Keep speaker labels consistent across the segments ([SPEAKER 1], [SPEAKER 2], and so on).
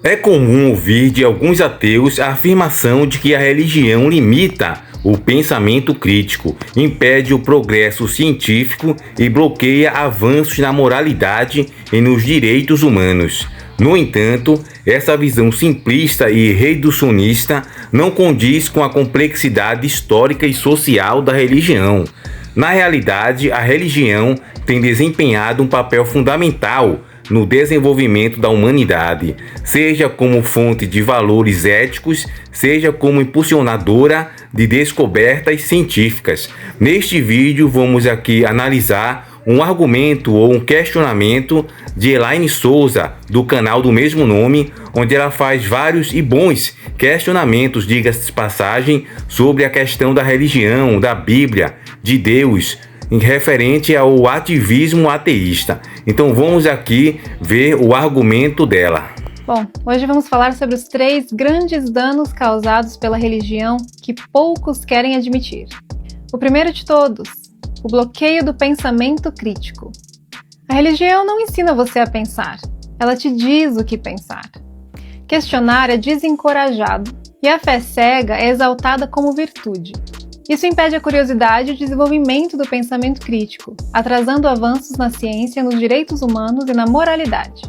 [SPEAKER 1] É comum ouvir de alguns ateus a afirmação de que a religião limita o pensamento crítico, impede o progresso científico e bloqueia avanços na moralidade e nos direitos humanos. No entanto, essa visão simplista e reducionista não condiz com a complexidade histórica e social da religião. Na realidade, a religião tem desempenhado um papel fundamental no desenvolvimento da humanidade, seja como fonte de valores éticos, seja como impulsionadora de descobertas científicas. Neste vídeo vamos aqui analisar um argumento ou um questionamento de Elaine Souza, do canal do mesmo nome, onde ela faz vários e bons questionamentos, diga-se de passagem, sobre a questão da religião, da Bíblia, de Deus, em referente ao ativismo ateísta. Então vamos aqui ver o argumento dela.
[SPEAKER 2] Bom, hoje vamos falar sobre os 3 grandes danos causados pela religião que poucos querem admitir. O primeiro de todos, o bloqueio do pensamento crítico. A religião não ensina você a pensar, ela te diz o que pensar. Questionar é desencorajado e a fé cega é exaltada como virtude. Isso impede a curiosidade e o desenvolvimento do pensamento crítico, atrasando avanços na ciência, nos direitos humanos e na moralidade.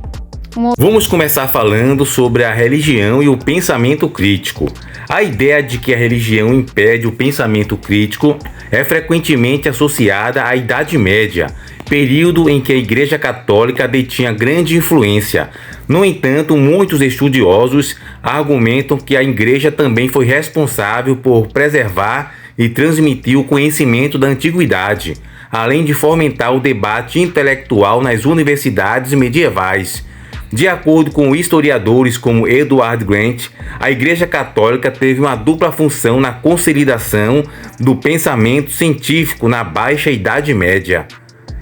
[SPEAKER 1] Vamos começar falando sobre a religião e o pensamento crítico. A ideia de que a religião impede o pensamento crítico é frequentemente associada à Idade Média, período em que a Igreja Católica detinha grande influência. No entanto, muitos estudiosos argumentam que a Igreja também foi responsável por preservar e transmitir o conhecimento da antiguidade, além de fomentar o debate intelectual nas universidades medievais. De acordo com historiadores como Edward Grant, a Igreja Católica teve uma dupla função na consolidação do pensamento científico na Baixa Idade Média.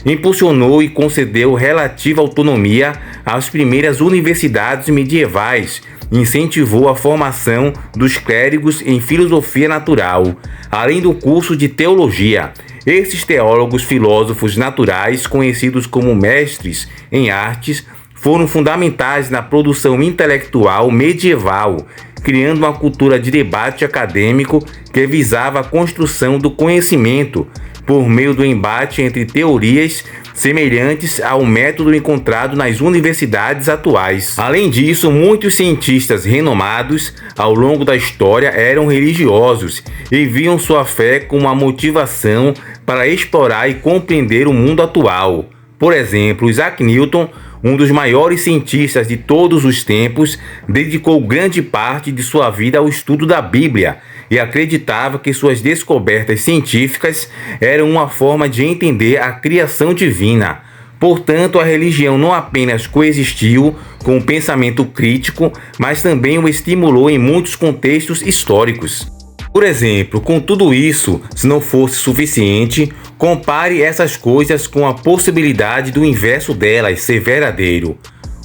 [SPEAKER 1] Impulsionou e concedeu relativa autonomia às primeiras universidades medievais, incentivou a formação dos clérigos em filosofia natural, além do curso de teologia. Esses teólogos filósofos naturais, conhecidos como mestres em artes, foram fundamentais na produção intelectual medieval, criando uma cultura de debate acadêmico que visava a construção do conhecimento por meio do embate entre teorias semelhantes ao método encontrado nas universidades atuais. Além disso, muitos cientistas renomados ao longo da história eram religiosos e viam sua fé como uma motivação para explorar e compreender o mundo atual. Por exemplo, Isaac Newton, um dos maiores cientistas de todos os tempos, dedicou grande parte de sua vida ao estudo da Bíblia e acreditava que suas descobertas científicas eram uma forma de entender a criação divina. Portanto, a religião não apenas coexistiu com o pensamento crítico, mas também o estimulou em muitos contextos históricos. Por exemplo, com tudo isso, se não fosse suficiente, compare essas coisas com a possibilidade do inverso delas ser verdadeiro.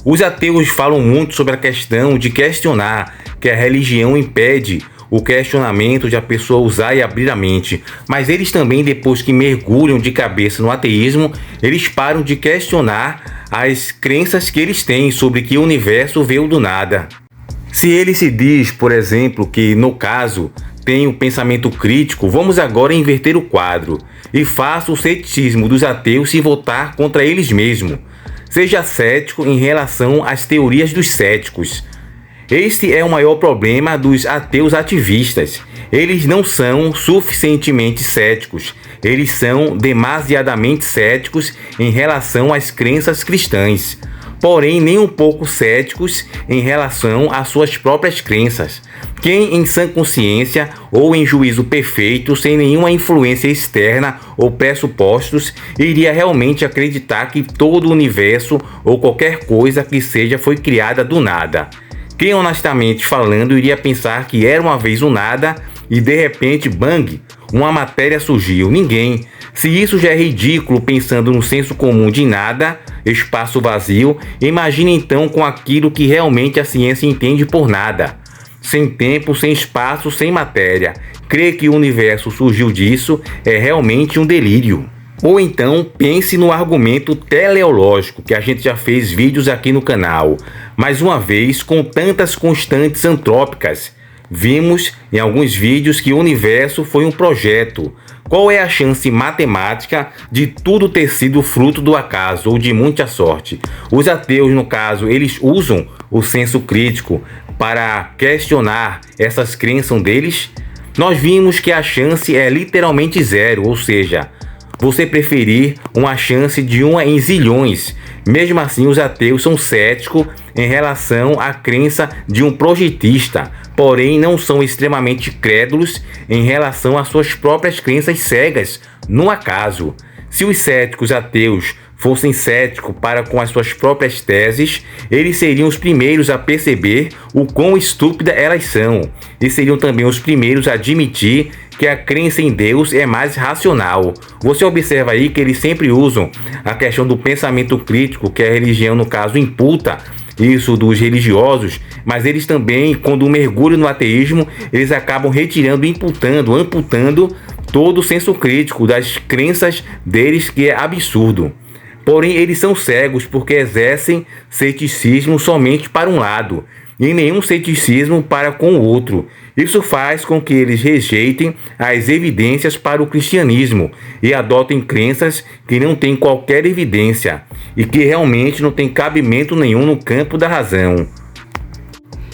[SPEAKER 1] Os ateus falam muito sobre a questão de questionar, que a religião impede o questionamento de a pessoa usar e abrir a mente, mas eles também, depois que mergulham de cabeça no ateísmo, eles param de questionar as crenças que eles têm sobre que o universo veio do nada. Se ele se diz, por exemplo, que no caso tem o pensamento crítico, vamos agora inverter o quadro e faça o ceticismo dos ateus se voltar contra eles mesmos. Seja cético em relação às teorias dos céticos. Este é o maior problema dos ateus ativistas. Eles não são suficientemente céticos, eles são demasiadamente céticos em relação às crenças cristãs, porém nem um pouco céticos em relação às suas próprias crenças. Quem em sã consciência ou em juízo perfeito, sem nenhuma influência externa ou pressupostos, iria realmente acreditar que todo o universo ou qualquer coisa que seja foi criada do nada? Quem honestamente falando iria pensar que era uma vez um nada e de repente, bang, uma matéria surgiu? Ninguém. Se isso já é ridículo pensando no senso comum de nada, espaço vazio, imagine então com aquilo que realmente a ciência entende por nada. Sem tempo, sem espaço, sem matéria. Crer que o universo surgiu disso é realmente um delírio. Ou então pense no argumento teleológico, que a gente já fez vídeos aqui no canal. Mais uma vez, com tantas constantes antrópicas, vimos em alguns vídeos que o universo foi um projeto. Qual é a chance matemática de tudo ter sido fruto do acaso ou de muita sorte? Os ateus, no caso, eles usam o senso crítico para questionar essas crenças deles? Nós vimos que a chance é literalmente zero, ou seja, você preferir uma chance de 1 em zilhões. Mesmo assim, os ateus são céticos em relação à crença de um projetista, porém não são extremamente crédulos em relação às suas próprias crenças cegas no acaso. Se os céticos ateus fossem céticos para com as suas próprias teses, eles seriam os primeiros a perceber o quão estúpida elas são, e seriam também os primeiros a admitir que a crença em Deus é mais racional. Você observa aí que eles sempre usam a questão do pensamento crítico, que a religião, no caso, imputa isso dos religiosos, mas eles também, quando mergulham no ateísmo, eles acabam retirando, amputando todo o senso crítico das crenças deles, que é absurdo. Porém, eles são cegos porque exercem ceticismo somente para um lado e nenhum ceticismo para com o outro. Isso faz com que eles rejeitem as evidências para o cristianismo e adotem crenças que não têm qualquer evidência e que realmente não têm cabimento nenhum no campo da razão.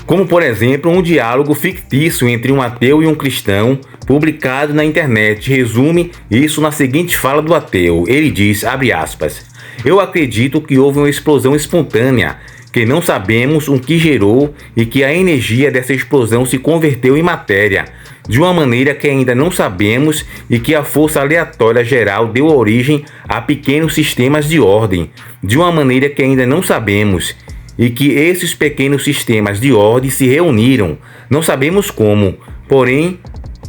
[SPEAKER 1] Como, por exemplo, um diálogo fictício entre um ateu e um cristão, publicado na internet, resume isso na seguinte fala do ateu. Ele diz, abre aspas, eu acredito que houve uma explosão espontânea, que não sabemos o que gerou e que a energia dessa explosão se converteu em matéria, de uma maneira que ainda não sabemos, e que a força aleatória geral deu origem a pequenos sistemas de ordem, de uma maneira que ainda não sabemos, e que esses pequenos sistemas de ordem se reuniram, não sabemos como, porém,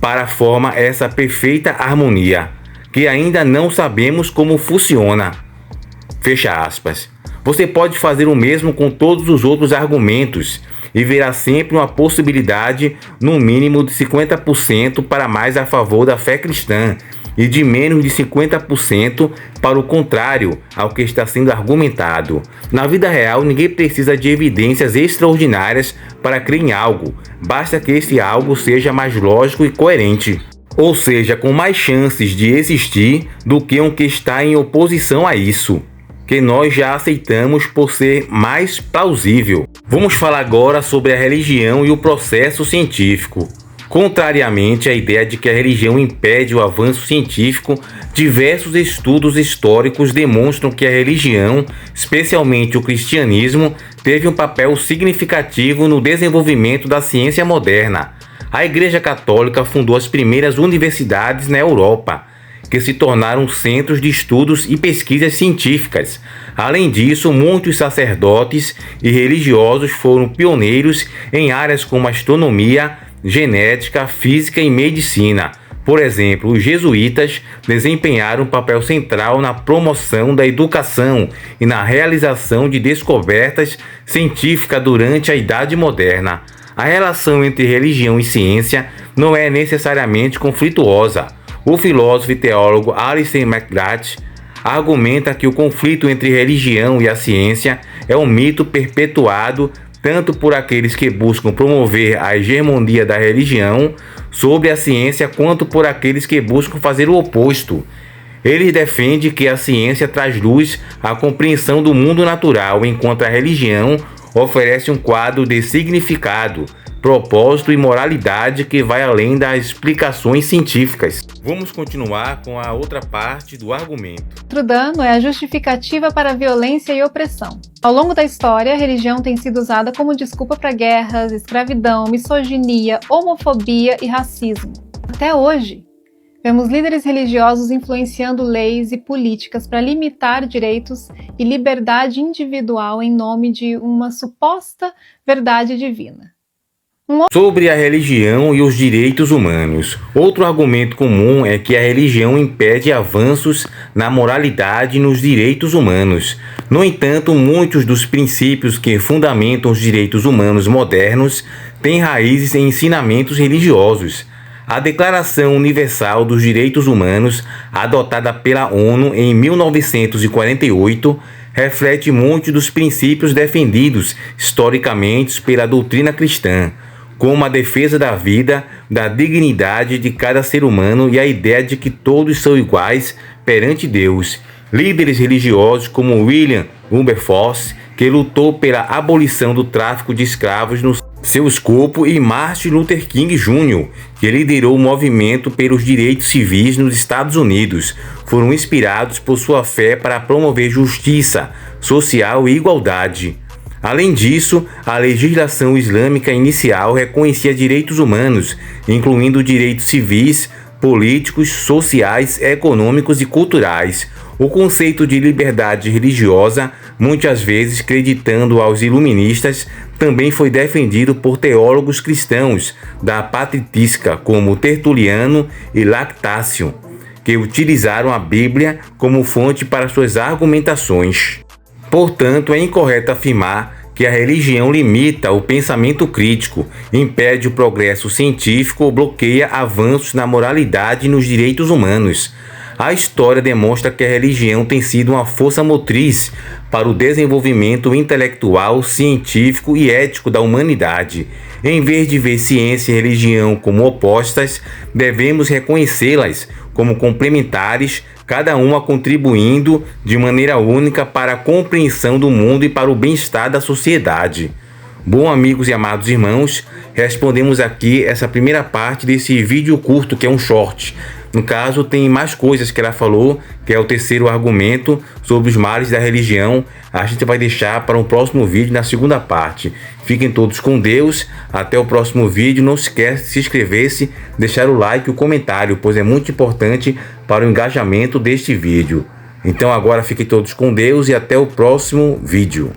[SPEAKER 1] para formar essa perfeita harmonia, que ainda não sabemos como funciona. Fecha aspas. Você pode fazer o mesmo com todos os outros argumentos e verá sempre uma possibilidade no mínimo de 50% para mais a favor da fé cristã e de menos de 50% para o contrário ao que está sendo argumentado. Na vida real, ninguém precisa de evidências extraordinárias para crer em algo, basta que esse algo seja mais lógico e coerente, ou seja, com mais chances de existir do que um que está em oposição a isso, que nós já aceitamos por ser mais plausível. Vamos falar agora sobre a religião e o processo científico. Contrariamente à ideia de que a religião impede o avanço científico, diversos estudos históricos demonstram que a religião, especialmente o cristianismo, teve um papel significativo no desenvolvimento da ciência moderna. A Igreja Católica fundou as primeiras universidades na Europa, que se tornaram centros de estudos e pesquisas científicas. Além disso, muitos sacerdotes e religiosos foram pioneiros em áreas como astronomia, genética, física e medicina. Por exemplo, os jesuítas desempenharam um papel central na promoção da educação e na realização de descobertas científicas durante a Idade Moderna. A relação entre religião e ciência não é necessariamente conflituosa. O filósofo e teólogo Alistair McGrath argumenta que o conflito entre religião e a ciência é um mito perpetuado tanto por aqueles que buscam promover a hegemonia da religião sobre a ciência, quanto por aqueles que buscam fazer o oposto. Ele defende que a ciência traz luz à compreensão do mundo natural, enquanto a religião oferece um quadro de significado, propósito e moralidade que vai além das explicações científicas. Vamos continuar com a outra parte do argumento.
[SPEAKER 2] Outro dano é a justificativa para a violência e opressão. Ao longo da história, a religião tem sido usada como desculpa para guerras, escravidão, misoginia, homofobia e racismo. Até hoje, vemos líderes religiosos influenciando leis e políticas para limitar direitos e liberdade individual em nome de uma suposta verdade divina.
[SPEAKER 1] Sobre a religião e os direitos humanos. Outro argumento comum é que a religião impede avanços na moralidade e nos direitos humanos. No entanto, muitos dos princípios que fundamentam os direitos humanos modernos têm raízes em ensinamentos religiosos. A Declaração Universal dos Direitos Humanos, adotada pela ONU em 1948, reflete muitos dos princípios defendidos historicamente pela doutrina cristã, como a defesa da vida, da dignidade de cada ser humano e a ideia de que todos são iguais perante Deus. Líderes religiosos como William Wilberforce, que lutou pela abolição do tráfico de escravos no seu escopo, e Martin Luther King Jr., que liderou o movimento pelos direitos civis nos Estados Unidos, foram inspirados por sua fé para promover justiça social e igualdade. Além disso, a legislação islâmica inicial reconhecia direitos humanos, incluindo direitos civis, políticos, sociais, econômicos e culturais. O conceito de liberdade religiosa, muitas vezes creditando aos iluministas, também foi defendido por teólogos cristãos da patrística como Tertuliano e Lactácio, que utilizaram a Bíblia como fonte para suas argumentações. Portanto, é incorreto afirmar que a religião limita o pensamento crítico, impede o progresso científico ou bloqueia avanços na moralidade e nos direitos humanos. A história demonstra que a religião tem sido uma força motriz para o desenvolvimento intelectual, científico e ético da humanidade. Em vez de ver ciência e religião como opostas, devemos reconhecê-las como complementares, cada uma contribuindo de maneira única para a compreensão do mundo e para o bem-estar da sociedade. Bom, amigos e amados irmãos, respondemos aqui essa primeira parte desse vídeo curto, que é um short. No caso, tem mais coisas que ela falou, que é o terceiro argumento sobre os males da religião. A gente vai deixar para um próximo vídeo, na segunda parte. Fiquem todos com Deus, até o próximo vídeo. Não se esqueça de se inscrever-se, deixar o like e o comentário, pois é muito importante para o engajamento deste vídeo. Então agora fiquem todos com Deus e até o próximo vídeo.